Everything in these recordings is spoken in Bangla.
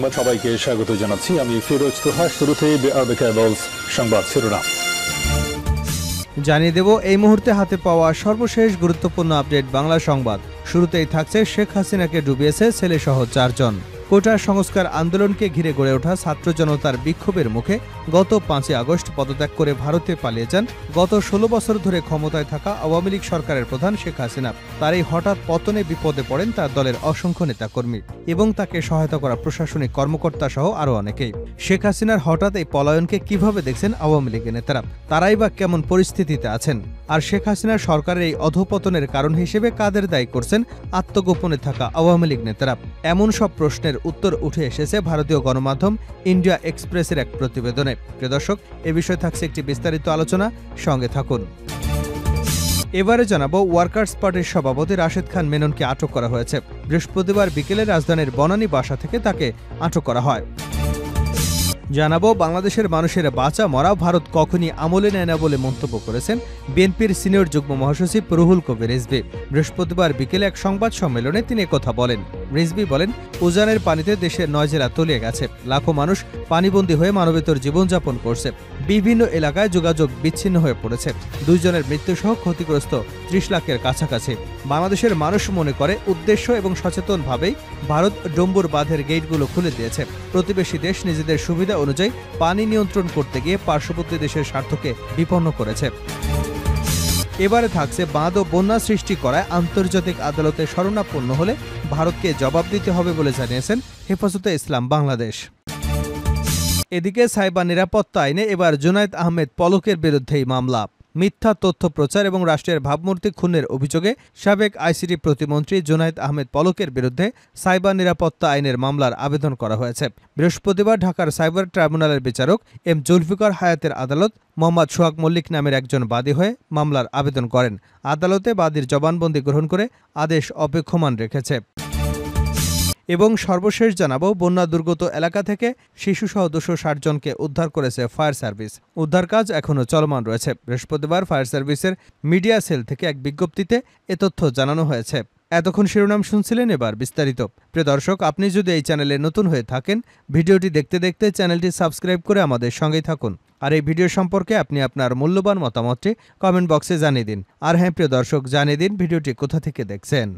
সংবাদ সবাইকে স্বাগত জানাচ্ছি। আমি ফিরোজ তোহা। শুরুতেই সংবাদ শিরোনাম জানিয়ে দেব এই মুহূর্তে হাতে পাওয়া সর্বশেষ গুরুত্বপূর্ণ আপডেট বাংলা সংবাদ। শুরুতেই থাকছে শেখ হাসিনাকে ডুবিয়েছে ছেলেসহ ৪ জন। কোটা সংস্কার আন্দোলনকে ঘিরে গড়ে ওঠা ছাত্র জনতার বিক্ষোভের মুখে গত ৫ই আগস্ট পদত্যাগ করে ভারতে পালিয়ে যান গত ১৬ বছর ধরে ক্ষমতায় থাকা আওয়ামী লীগ সরকারের প্রধান শেখ হাসিনা। তার এই হঠাৎ পতনে বিপদে পড়েন তার দলের অসংখ্য নেতাকর্মী এবং তাকে সহায়তা করা প্রশাসনিক কর্মকর্তা সহ আরও অনেকেই। শেখ হাসিনার হঠাৎ এই পলায়নকে কিভাবে দেখছেন আওয়ামী লীগের নেতারা, তারাই বা কেমন পরিস্থিতিতে আছেন, আর শেখ হাসিনার সরকারের এই অধঃপতনের কারণ হিসেবে কাদের দায়ী করছেন আত্মগোপনে থাকা আওয়ামী লীগ নেতারা, এমন সব প্রশ্নের উত্তর উঠে এসেছে ভারতীয় গণমাধ্যম ইন্ডিয়া এক্সপ্রেসের এক প্রতিবেদনে। প্রিয় দর্শক, এ বিষয়ে থাকছে একটি বিস্তারিত আলোচনা, সঙ্গে থাকুন। এবারে জানাবো ওয়ার্কার্স পার্টির সভাপতি রাশেদ খান মেননকে আটক করা হয়েছে। বৃহস্পতিবার বিকেলে রাজধানীর বনানী বাসা থেকে তাকে আটক করা হয়। জানাবো বাংলাদেশের মানুষের বাঁচা মরা ভারত কখনই আমলে নেয় না বলে মন্তব্য করেছেন বিএনপির সিনিয়র যুগ্ম মহাসচিব রুহুল কবির রিজভী। বৃহস্পতিবার বিকেলে এক সংবাদ সম্মেলনে তিনি কথা বলেন। রিজভী বলেন, উজানের পানিতে দেশের ৯ জেলা তলিয়ে গেছে, লাখো মানুষ পানিবন্দী হয়ে মানবেতর জীবনযাপন করছে, বিভিন্ন এলাকায় যোগাযোগ বিচ্ছিন্ন হয়ে পড়েছে, ২ জনের মৃত্যুসহ ক্ষতিগ্রস্ত ৩০ লাখের কাছাকাছি। বাংলাদেশের মানুষ মনে করে উদ্দেশ্য এবং সচেতনভাবেই ভারত ডম্বুর বাঁধের গেটগুলো খুলে দিয়েছে। প্রতিবেশী দেশ নিজেদের সুবিধা অনুযায়ী পানি নিয়ন্ত্রণ করতে গিয়ে পার্শ্ববর্তী দেশের স্বার্থকে বিপন্ন করেছে। এবারে থাকছে বাঁধ ও বন্যা সৃষ্টি করায় আন্তর্জাতিক আদালতে শরণাপন্ন হলে ভারতকে জবাব দিতে হবে বলে জানিয়েছেন হেফাজতে ইসলাম বাংলাদেশ। এদিকে সাইবার নিরাপত্তা আইনে এবার জুনায়েদ আহমেদ পলকের বিরুদ্ধেই মামলা। মিথ্যা তথ্য প্রচার এবং রাষ্ট্রের ভাবমূর্তি খুনের অভিযোগে সাবেক আইসিটি প্রতিমন্ত্রী জুনায়েদ আহমেদ পলকের বিরুদ্ধে সাইবার নিরাপত্তা আইনের মামলার আবেদন করা হয়েছে। বৃহস্পতিবার ঢাকার সাইবার ট্রাইব্যুনালের বিচারক এম জুলফিকার হায়াতের আদালত মোহাম্মদ সোহাগ মল্লিক নামের একজন বাদী হয়ে মামলার আবেদন করেন। আদালতে বাদীর জবানবন্দি গ্রহণ করে আদেশ অপেক্ষমান রেখেছে। এবং সর্বশেষ জানাবো বন্যা দুর্গত এলাকা থেকে শিশুসহ ২৬০ জনকে উদ্ধার করেছে ফায়ার সার্ভিস। উদ্ধার কাজ এখনও চলমান রয়েছে। বৃহস্পতিবার ফায়ার সার্ভিসের মিডিয়া সেল থেকে এক বিজ্ঞপ্তিতে এ তথ্য জানানো হয়েছে। এতক্ষণ শিরোনাম শুনছিলেন, এবার বিস্তারিত। প্রিয় দর্শক, আপনি যদি এই চ্যানেলে নতুন হয়ে থাকেন, ভিডিওটি দেখতে দেখতে চ্যানেলটি সাবস্ক্রাইব করে আমাদের সঙ্গেই থাকুন। আর এই ভিডিও সম্পর্কে আপনি আপনার মূল্যবান মতামতটি কমেন্ট বক্সে জানিয়ে দিন। আর হ্যাঁ প্রিয় দর্শক, জানিয়ে দিন ভিডিওটি কোথা থেকে দেখছেন।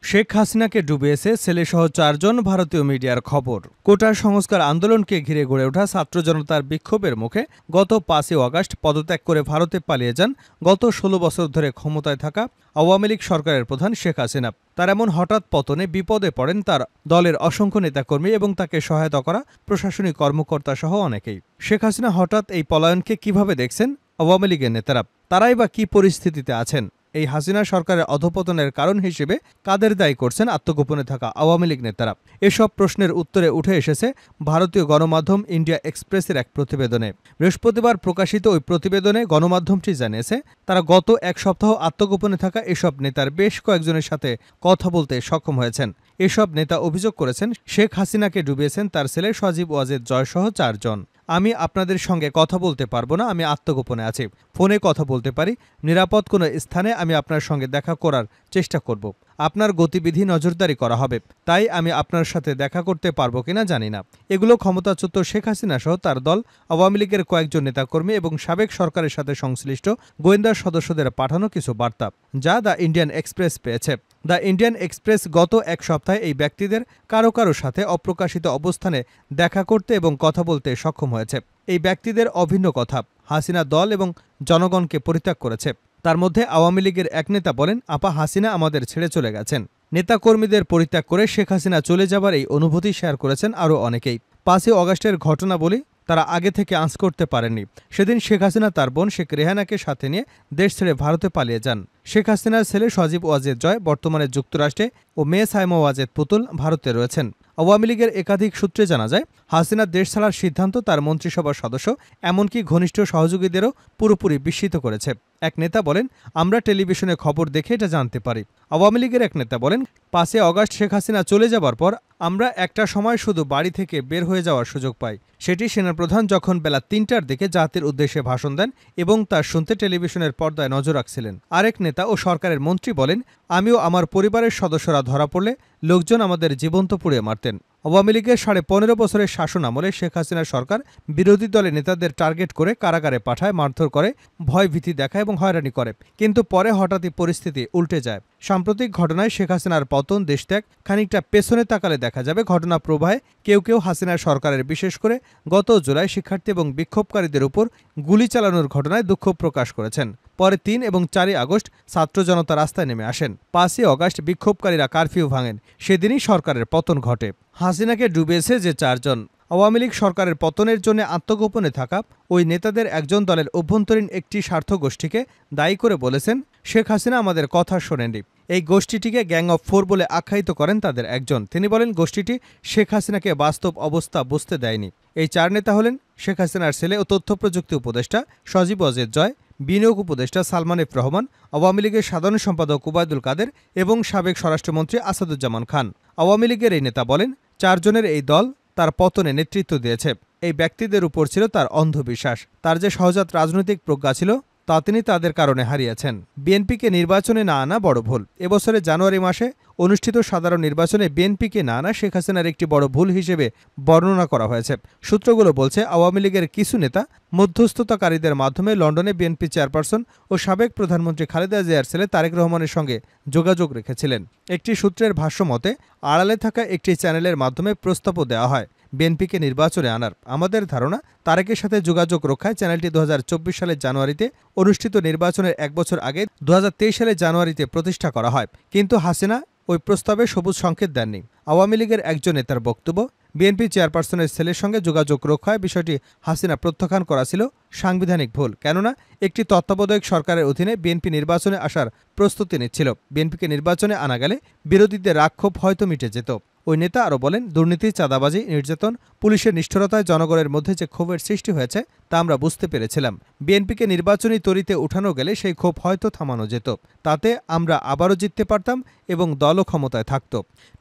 শেখ হাসিনাকে ডুবিয়েছে ছেলেসহ ৪ জন, ভারতীয় মিডিয়ার খবর। কোটা সংস্কার আন্দোলনকে ঘিরে গড়ে ওঠা ছাত্র জনতার বিক্ষোভের মুখে গত ৫ই আগস্ট পদত্যাগ করে ভারতে পালিয়ে যান গত ১৬ বছর ধরে ক্ষমতায় থাকা আওয়ামী লীগ সরকারের প্রধান শেখ হাসিনা। তার এমন হঠাৎ পতনে বিপদে পড়েন তার দলের অসংখ্য নেতাকর্মী এবং তাকে সহায়তা করা প্রশাসনিক কর্মকর্তা সহ অনেকেই। শেখ হাসিনা হঠাৎ এই পলায়নকে কিভাবে দেখছেন আওয়ামী লীগের নেতারা, তারাই বা কি পরিস্থিতিতে আছেন, এই হাসিনা সরকারের অধঃপতনের কারণ হিসেবে কাদের দায়ী করছেন আত্মগোপনে থাকা আওয়ামী লীগ নেতারা, এসব প্রশ্নের উত্তরে উঠে এসেছে ভারতীয় গণমাধ্যম ইন্ডিয়া এক্সপ্রেসের এক প্রতিবেদনে। বৃহস্পতিবার প্রকাশিত ওই প্রতিবেদনে গণমাধ্যমটি জানিয়েছে, তারা গত এক সপ্তাহ আত্মগোপনে থাকা এসব নেতার বেশ কয়েকজনের সাথে কথা বলতে সক্ষম হয়েছেন। এসব নেতা অভিযোগ করেছেন শেখ হাসিনাকে ডুবিয়েছেন তার ছেলে সজীব ওয়াজেদ জয়সহ ৪ জন। আমি আপনাদের সঙ্গে কথা বলতে পারবো না, আমি আত্মগোপনে আছি, ফোনে কথা বলতে পারি, নিরাপদ কোনো স্থানে আমি আপনার সঙ্গে দেখা করার চেষ্টা করব, আপনার গতিবিধি নজরদারি করা হবে, তাই আমি আপনার সাথে দেখা করতে পারবো কিনা জানি না। এগুলো ক্ষমতাচ্যুত শেখ হাসিনা সহ তার দল, আওয়ামী লীগের কয়েকজন নেতাকর্মী এবং সাবেক সরকারের সাথে সংশ্লিষ্ট গোয়েন্দা সদস্যদের পাঠানো কিছু বার্তা, যা দ্য ইন্ডিয়ান এক্সপ্রেস পেয়েছে। দ্য ইন্ডিয়ান এক্সপ্রেস গত এক সপ্তাহে এই ব্যক্তিদের কারো কারো সাথে অপ্রকাশিত অবস্থানে দেখা করতে এবং কথা বলতে সক্ষম হয়েছে। এই ব্যক্তিদের অভিন্ন কথা, হাসিনা দল এবং জনগণকে পরিত্যাগ করেছে। তার মধ্যে আওয়ামী লীগের এক নেতা বলেন, আপা হাসিনা আমাদের ছেড়ে চলে গেছেন। নেতাকর্মীদের পরিত্যাগ করে শেখ হাসিনা চলে যাবার এই অনুভূতি শেয়ার করেছেন আরও অনেকেই। ৫ই আগস্টের ঘটনা বলি তারা আগে থেকে আঁচ করতে পারেননি। সেদিন শেখ হাসিনা তার বোন শেখ রেহানাকে সাথে নিয়ে দেশ ছেড়ে ভারতে পালিয়ে যান। শেখ হাসিনার ছেলে সজীব ওয়াজেদ জয় বর্তমানে যুক্তরাষ্ট্রে ও মেয়ে সাইমা ওয়াজেদ পুতুল ভারতে রয়েছেন। আওয়ামী লীগের একাধিক সূত্রে জানা যায়, হাসিনার দেশ ছাড়ার সিদ্ধান্ত তার মন্ত্রিসভার সদস্য এমনকি ঘনিষ্ঠ সহযোগীদেরও পুরোপুরি বিস্মিত করেছে। এক নেতা বলেন, আমরা টেলিভিশনে খবর দেখে এটা জানতে পারি। আওয়ামী লীগের এক নেতা বলেন, ৫ই আগস্ট শেখ হাসিনা চলে যাবার পর আমরা একটা সময় শুধু বাড়ি থেকে বের হয়ে যাওয়ার সুযোগ পাই। সেটি সেনাপ্রধান যখন বেলা ৩টার দিকে জাতির উদ্দেশ্যে ভাষণ দেন এবং তা শুনতে টেলিভিশনের পর্দায় নজর রাখছিলেন। আরেক নেতা ও সরকারের মন্ত্রী বলেন, আমিও আমার পরিবারের সদস্যরা ধরা পড়লে লোকজন আমাদের জীবন্ত পুড়িয়ে মারতেন। আওয়ামী লীগের 15.5 বছরের শাসন আমলে শেখ হাসিনার সরকার বিরোধী দলের নেতাদের টার্গেট করে কারাগারে পাঠায়, মারধর করে, ভয়ভীতি দেখায় এবং হয়রানি করে। কিন্তু পরে হঠাৎই পরিস্থিতি উল্টে যায়। সাম্প্রতিক ঘটনায় শেখ হাসিনার পতন, দেশত্যাগ, খানিকটা পেছনে তাকালে দেখা যাবে ঘটনা প্রবাহে কেউ কেউ হাসিনার সরকারের, বিশেষ করে গত জুলাই শিক্ষার্থী এবং বিক্ষোভকারীদের উপর গুলি চালানোর ঘটনায় দুঃখ প্রকাশ করেছেন। পরে 3 এবং 4 আগস্ট ছাত্র জনতা রাস্তায় নেমে আসেন। 5 আগস্ট বিক্ষোভকারীরা কারফিউ ভাঙেন। সেদিনই সরকারের পতন ঘটে। হাসিনাকে ডুবিয়েছে যে 4 জন। আওয়ামী লীগ সরকারের পতনের জন্য আত্মগোপনে থাকা ওই নেতাদের একজন দলের অভ্যন্তরীণ একটি স্বার্থগোষ্ঠীকে দায়ী করে বলেছেন, শেখ হাসিনা আমাদের কথা শোনেননি। এই গোষ্ঠীটিকে গ্যাং অফ 4 বলে আখ্যায়িত করেন তাদের একজন। তিনি বলেন, গোষ্ঠীটি শেখ হাসিনাকে বাস্তব অবস্থা বুঝতে দেয়নি। এই 4 নেতা হলেন শেখ হাসিনার ছেলে ও তথ্য প্রযুক্তি উপদেষ্টা সজীব ওয়াজেদ জয়, বিনিয়োগ উপদেষ্টা সালমান এফ রহমান, আওয়ামী লীগের সাধারণ সম্পাদক ওবায়দুল কাদের এবং সাবেক স্বরাষ্ট্রমন্ত্রী আসাদুজ্জামান খান। আওয়ামী লীগের এই নেতা বলেন, 4 জনের এই দল তার পতনে নেতৃত্ব দিয়েছে। এই ব্যক্তিদের উপর ছিল তার অন্ধবিশ্বাস। তার যে সহজাত রাজনৈতিক প্রজ্ঞা ছিল তা তিনি তাদের কারণে হারিয়েছেন। বিএনপিকে নির্বাচনে না আনা বড় ভুল। এবছরের জানুয়ারি মাসে অনুষ্ঠিত সাধারণ নির্বাচনে বিএনপিকে না আনা শেখ হাসিনার একটি বড় ভুল হিসেবে বর্ণনা করা হয়েছে। সূত্রগুলো বলছে, আওয়ামী লীগের কিছু নেতা মধ্যস্থতাকারীদের মাধ্যমে লন্ডনে বিএনপি চেয়ারপারসন ও সাবেক প্রধানমন্ত্রী খালেদা জিয়ার ছেলে তারেক রহমানের সঙ্গে যোগাযোগ রেখেছিলেন। একটি সূত্রের ভাষ্য মতে, আড়ালে থাকা একটি চ্যানেলের মাধ্যমে প্রস্তাবও দেওয়া হয় বিএনপিকে নির্বাচনে আনার। আমাদের ধারণা, তারেকের সাথে যোগাযোগ রক্ষায় চ্যানেলটি 2024 সালের জানুয়ারিতে অনুষ্ঠিত নির্বাচনের 1 বছর আগে 2023 সালের জানুয়ারিতে প্রতিষ্ঠা করা হয়। কিন্তু হাসিনা ওই প্রস্তাবে সবুজ সংকেত দেননি। আওয়ামী লীগের একজন নেতার বক্তব্য, বিএনপি চেয়ারপারসনের ছেলের সঙ্গে যোগাযোগ রক্ষায় বিষয়টি হাসিনা প্রত্যাখ্যান করা ছিল সাংবিধানিক ভুল। কেননা একটি তত্ত্বাবধায়ক সরকারের অধীনে বিএনপি নির্বাচনে আসার প্রস্তুতি নিচ্ছিল। বিএনপিকে নির্বাচনে আনা গেলে বিরোধীদের রাগক্ষোভ হয়তো মিটে যেত। ওই নেতা আরও বলেন, দুর্নীতি, চাঁদাবাজি, নির্যাতন, পুলিশের নিষ্ঠুরতায় জনগণের মধ্যে যে ক্ষোভের সৃষ্টি হয়েছে তা আমরা বুঝতে পেরেছিলাম। বিএনপিকে নির্বাচনী তরিতে উঠানো গেলে সেই ক্ষোভ হয়তো থামানো যেত। তাতে আমরা আবারও জিততে পারতাম এবং দলও ক্ষমতায় থাকত।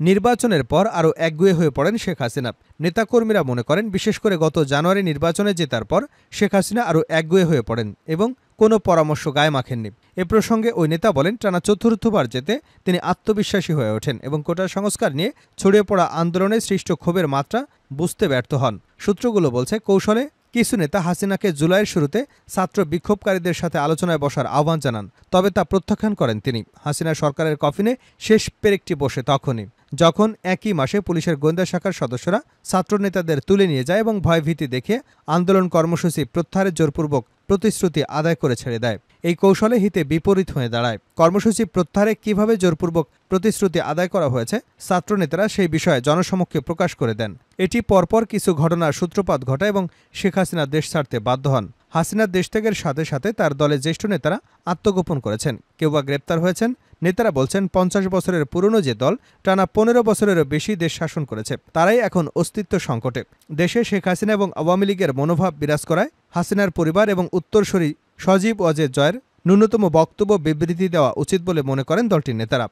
নির্বাচনের পর আরও একগুঁয়ে হয়ে পড়েন শেখ হাসিনা। নেতাকর্মীরা মনে করেন, বিশেষ করে গত জানুয়ারি নির্বাচনে জেতার পর শেখ হাসিনা আরও একগুঁয়ে হয়ে পড়েন এবং কোনো পরামর্শ গায়ে মাখেননি। এ প্রসঙ্গে ওই নেতা বলেন, টানা চতুর্থবার যেতে তিনি আত্মবিশ্বাসী হয়ে ওঠেন এবং কোটা সংস্কার নিয়ে ছড়িয়ে পড়া আন্দোলনে সৃষ্ট ক্ষোভের মাত্রা বুঝতে ব্যর্থ হন। সূত্রগুলো বলছে, কৌশলে কিছু নেতা হাসিনাকে জুলাইয়ের শুরুতে ছাত্র বিক্ষোভকারীদের সাথে আলোচনায় বসার আহ্বান জানান, তবে তা প্রত্যাখ্যান করেন তিনি। হাসিনা সরকারের কফিনে শেষ পেরেকটি বসে তখনই, যখন একই মাসে পুলিশের গোয়েন্দা শাখার সদস্যরা ছাত্রনেতাদের তুলে নিয়ে যায় এবং ভয়ভীতি দেখিয়ে আন্দোলন কর্মসূচি প্রত্যাহারের জোরপূর্বক প্রতিশ্রুতি আদায় করে ছেড়ে দেয়। এই কৌশলে হিতে বিপরীত হয়ে দাঁড়ায়। কর্মসূচি প্রত্যাহারে কিভাবে জোরপূর্বক প্রতিশ্রুতি আদায় করা হয়েছে ছাত্রনেতারা সেই বিষয়ে জনসমক্ষে প্রকাশ করে দেন। এটি পরপর কিছু ঘটনার সূত্রপাত ঘটায় এবং শেখ হাসিনা দেশ ছাড়তে বাধ্য হন। হাসিনার দেশত্যাগের সাথে সাথে তার দলের জ্যেষ্ঠ নেতারা আত্মগোপন করেছেন, কেউ বা গ্রেপ্তার হয়েছেন। নেতারা বলছেন, 50 বছরের পুরনো যে দল টানা 15 বছরেরও বেশি দেশ শাসন করেছে, তারাই এখন অস্তিত্ব সংকটে। দেশে শেখ হাসিনা এবং আওয়ামী লীগের মনোভাব বিরাজ করায় হাসিনার পরিবার এবং উত্তরসূরি সজীব ওয়াজেদ জয়ের ন্যূনতম বক্তব্য বিবৃতি দেওয়া উচিত বলে মনে করেন দলটির নেতারা।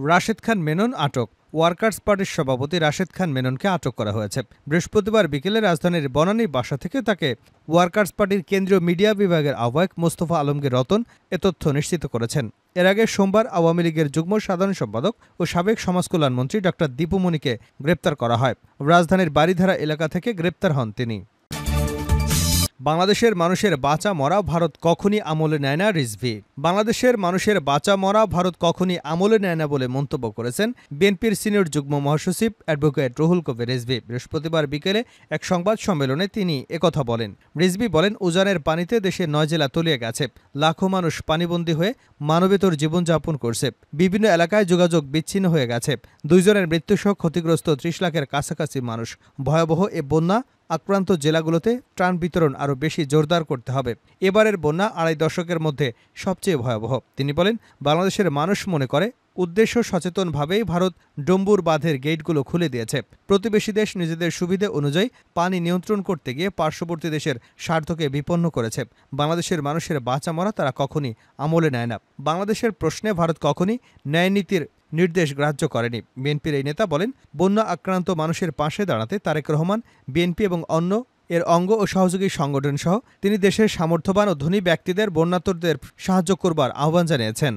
রাশেদ খান মেনন আটক। ওয়ার্কার্স পার্টির সভাপতি রাশেদ খান মেননকে আটক করা হয়েছে। বৃহস্পতিবার বিকেলে রাজধানীর বনানী বাসা থেকে তাকে ওয়ার্কার্স পার্টির কেন্দ্রীয় মিডিয়া বিভাগের আহ্বায়ক মোস্তফা আলমগীর রতন এ তথ্য নিশ্চিত করেছেন। এর আগে সোমবার আওয়ামী লীগের যুগ্ম সাধারণ সম্পাদক ও সাবেক সমাজকল্যাণমন্ত্রী ড দীপু মনিকে গ্রেপ্তার করা হয়। রাজধানীর বারিধারা এলাকা থেকে গ্রেপ্তার হন তিনি। বাংলাদেশের মানুষের বাঁচা মরা ভারত কখনই আমলে নেয় না, রিজভী। বাংলাদেশের মানুষের বাঁচা মরা ভারত কখনই আমলে নেয় না বলে মন্তব্য করেছেন বিএনপির সিনিয়র যুগ্ম মহাসচিব অ্যাডভোকেট রুহুল কবির রিজভী। বৃহস্পতিবার বিকেলে এক সংবাদ সম্মেলনে তিনি একথা বলেন। রিজভী বলেন, উজানের পানিতে দেশের 9 জেলা তলিয়ে গেছে। লাখো মানুষ পানিবন্দী হয়ে মানবেতর জীবনযাপন করছে। বিভিন্ন এলাকায় যোগাযোগ বিচ্ছিন্ন হয়ে গেছে। 2 জনের মৃত্যুসহ ক্ষতিগ্রস্ত 30 লাখের কাছাকাছি মানুষ। ভয়াবহ এ বন্যা আক্রান্ত জেলাগুলোতে ত্রাণ বিতরণ আরও বেশি জোরদার করতে হবে। এবারের বন্যা 2.5 দশকের মধ্যে সবচেয়ে ভয়াবহ। তিনি বলেন, বাংলাদেশের মানুষ মনে করে উদ্দেশ্য সচেতনভাবেই ভারত ডম্বুর বাঁধের গেটগুলো খুলে দিয়েছে। প্রতিবেশী দেশ নিজেদের সুবিধে অনুযায়ী পানি নিয়ন্ত্রণ করতে গিয়ে পার্শ্ববর্তী দেশের স্বার্থকে বিপন্ন করেছে। বাংলাদেশের মানুষের বাঁচা মরা তারা কখনই আমলে নেয় না। বাংলাদেশের প্রশ্নে ভারত কখনই ন্যায় নীতির নির্দেশ গ্রাহ্য করেনি। বিএনপির এই নেতা বলেন, বন্যা আক্রান্ত মানুষের পাশে দাঁড়াতে তারেক রহমান, বিএনপি এবং অন্য এর অঙ্গ ও সহযোগী সংগঠন সহ তিনি দেশের সামর্থ্যবান ও ধনী ব্যক্তিদের বন্যার্তদের সাহায্য করবার আহ্বান জানিয়েছেন।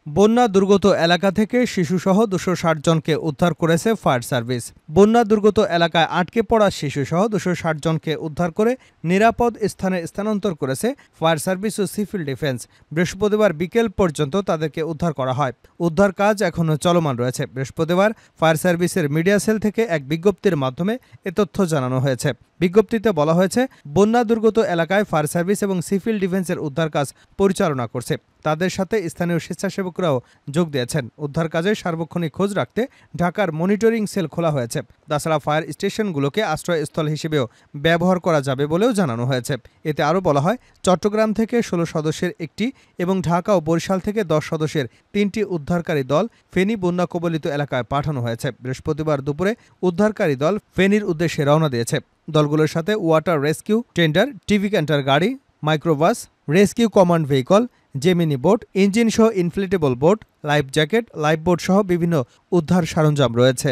বন্যা দুর্গত এলাকা থেকে শিশুসহ 260 জনকে উদ্ধার করেছে ফায়ার সার্ভিস। বন্যা দুর্গত এলাকায় আটকে পড়া শিশুসহ 260 জনকে উদ্ধার করে নিরাপদ স্থানে স্থানান্তর করেছে ফায়ার সার্ভিস ও সিভিল ডিফেন্স। বৃহস্পতিবার বিকেল পর্যন্ত তাদেরকে উদ্ধার করা হয়। উদ্ধার কাজ এখনও চলমান রয়েছে। বৃহস্পতিবার ফায়ার সার্ভিসের মিডিয়া সেল থেকে এক বিজ্ঞপ্তির মাধ্যমে এ তথ্য জানানো হয়েছে। বিজ্ঞপ্তিতে বলা হয়েছে, বন্যা দুর্গত এলাকায় ফায়ার সার্ভিস এবং সিভিল ডিফেন্সের উদ্ধার কাজ পরিচালনা করছে। তাদের সাথে স্থানীয় স্বেচ্ছাসেবকরাও যোগ দিয়েছেন। উদ্ধার কাজে সার্বক্ষণিক খোঁজ রাখতে ঢাকার মনিটরিং সেল খোলা হয়েছে। তাছাড়া ফায়ার স্টেশনগুলোকে আশ্রয়স্থল হিসেবেও ব্যবহার করা যাবে বলেও জানানো হয়েছে। এতে আরও বলা হয়, চট্টগ্রাম থেকে 16 সদস্যের একটি এবং ঢাকা ও বরিশাল থেকে 10 সদস্যের 3টি উদ্ধারকারী দল ফেনী বন্যা কবলিত এলাকায় পাঠানো হয়েছে। বৃহস্পতিবার দুপুরে উদ্ধারকারী দল ফেনীর উদ্দেশ্যে রওনা দিয়েছে। দলগুলোর সাথে water rescue tender, TV canter গাড়ি, microbus, rescue command vehicle, Gemini boat, engine সহ inflatable boat, life jacket, life boat সহ বিভিন্ন উদ্ধার সরঞ্জাম রয়েছে।